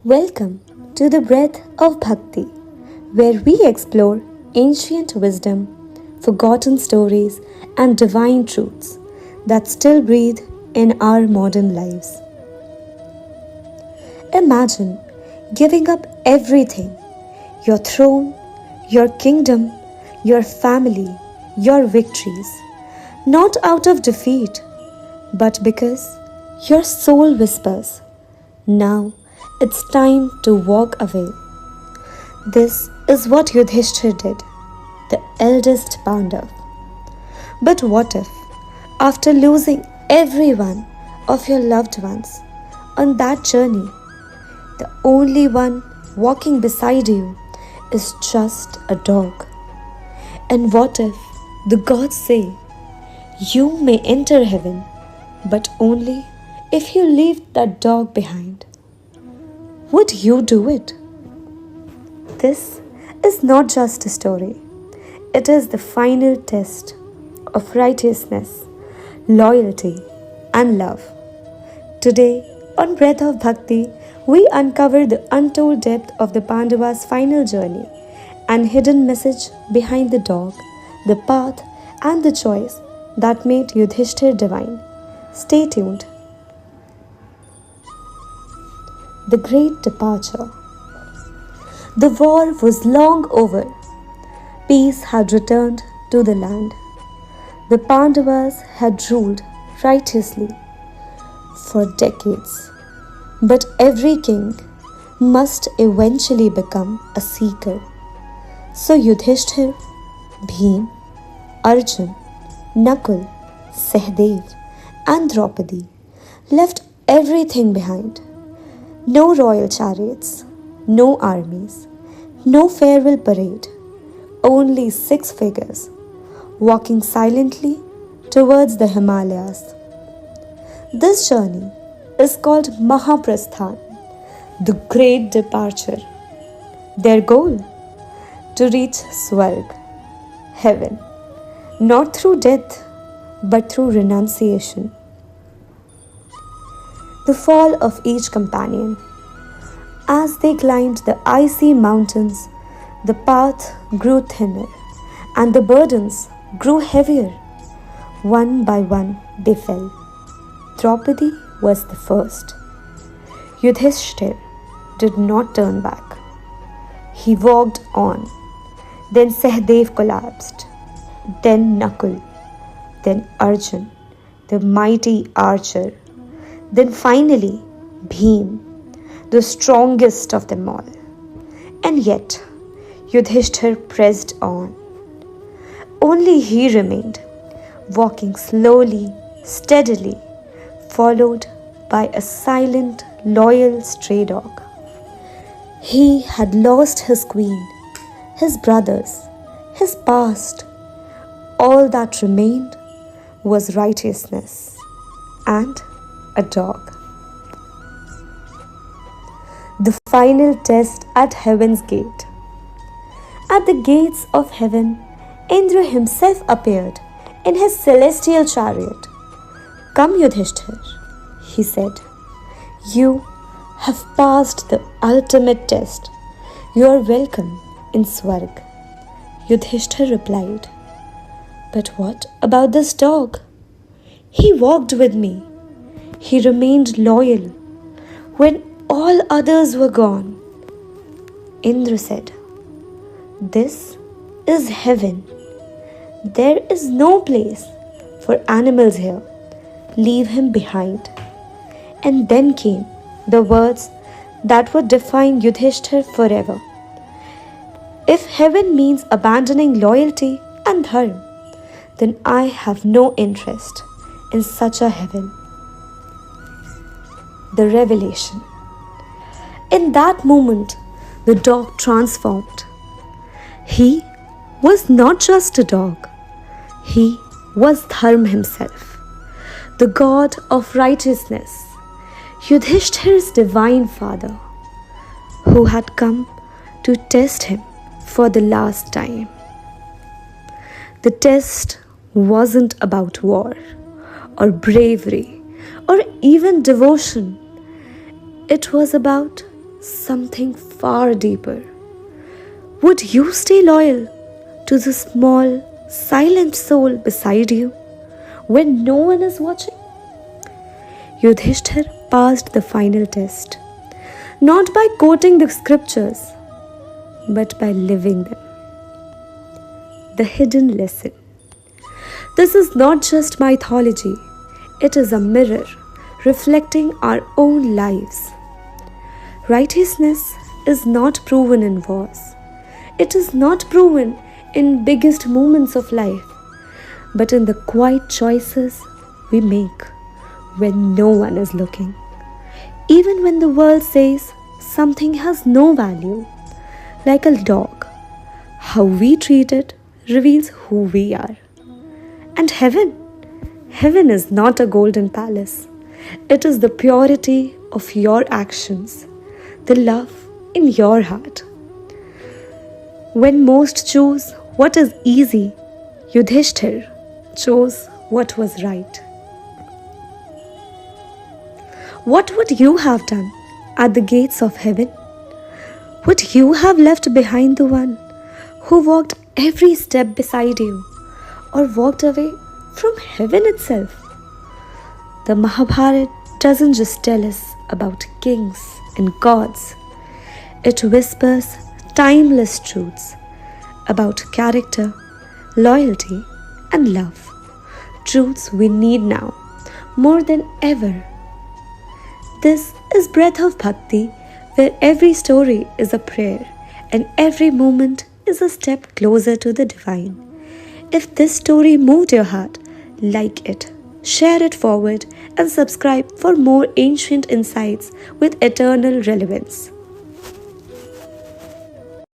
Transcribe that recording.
Welcome to the Breath of Bhakti, where we explore ancient wisdom, forgotten stories, and divine truths that still breathe in our modern lives. Imagine giving up everything: your throne, your kingdom, your family, your victories, not out of defeat, but because your soul whispers, "Now it's time to walk away." This is what Yudhishthir did, the eldest Pandav. But what if, after losing every one of your loved ones on that journey, the only one walking beside you is just a dog? And what if the gods say, "You may enter heaven, but only if you leave that dog behind"? Would you do it? This is not just a story. It is the final test of righteousness, loyalty, and love. Today, on Breath of Bhakti, we uncover the untold depth of the Pandavas' final journey and hidden message behind the dog, the path, and the choice that made Yudhishthir divine. Stay tuned. The Great Departure. The war was long over. Peace had returned to the land. The Pandavas had ruled righteously for decades. But every king must eventually become a seeker. So Yudhishthir, Bhim, Arjun, Nakul, Sahdev, and Draupadi left everything behind. No royal chariots, no armies, no farewell parade, only 6 figures walking silently towards the Himalayas. This journey is called Mahaprasthan, the Great Departure. Their goal? To reach Swarg, heaven, not through death, but through renunciation. The fall of each companion. As they climbed the icy mountains, the path grew thinner and the burdens grew heavier. One by one they fell. Draupadi was the first. Yudhishthir did not turn back. He walked on. Then Sahdev collapsed. Then Nakul. Then Arjun, the mighty archer. Then finally, Bhim, the strongest of them all. And yet, Yudhishthir pressed on. Only he remained, walking slowly, steadily, followed by a silent, loyal stray dog. He had lost his queen, his brothers, his past. All that remained was righteousness and a dog. The final test at heaven's gate. At the gates of heaven, Indra himself appeared in his celestial chariot. "Come, Yudhishthir," he said. "You have passed the ultimate test. You are welcome in Swarg." Yudhishthir replied, "But what about this dog? He walked with me. He remained loyal when all others were gone." Indra said, "This is heaven. There is no place for animals here. Leave him behind." And then came the words that would define Yudhishthir forever. "If heaven means abandoning loyalty and dharma, then I have no interest in such a heaven." The revelation. In that moment, the dog transformed. He was not just a dog. He was Dharma himself, the god of righteousness, Yudhishthir's divine father, who had come to test him for the last time. The test wasn't about war or bravery or even devotion. It was about something far deeper. Would you stay loyal to the small, silent soul beside you when no one is watching? Yudhishthir passed the final test, not by quoting the scriptures, but by living them. The hidden lesson. This is not just mythology, it is a mirror reflecting our own lives. Righteousness is not proven in wars. It is not proven in biggest moments of life, but in the quiet choices we make when no one is looking. Even when the world says something has no value, like a dog, how we treat it reveals who we are. And heaven is not a golden palace. It is the purity of your actions, the love in your heart. When most choose what is easy, Yudhishthir chose what was right. What would you have done at the gates of heaven? Would you have left behind the one who walked every step beside you, or walked away from heaven itself? The Mahabharata doesn't just tell us about kings and gods. It whispers timeless truths about character, loyalty, and love. Truths we need now more than ever. This is Breath of Bhakti, where every story is a prayer and every moment is a step closer to the divine. If this story moved your heart, like it, share it forward, and subscribe for more ancient insights with eternal relevance.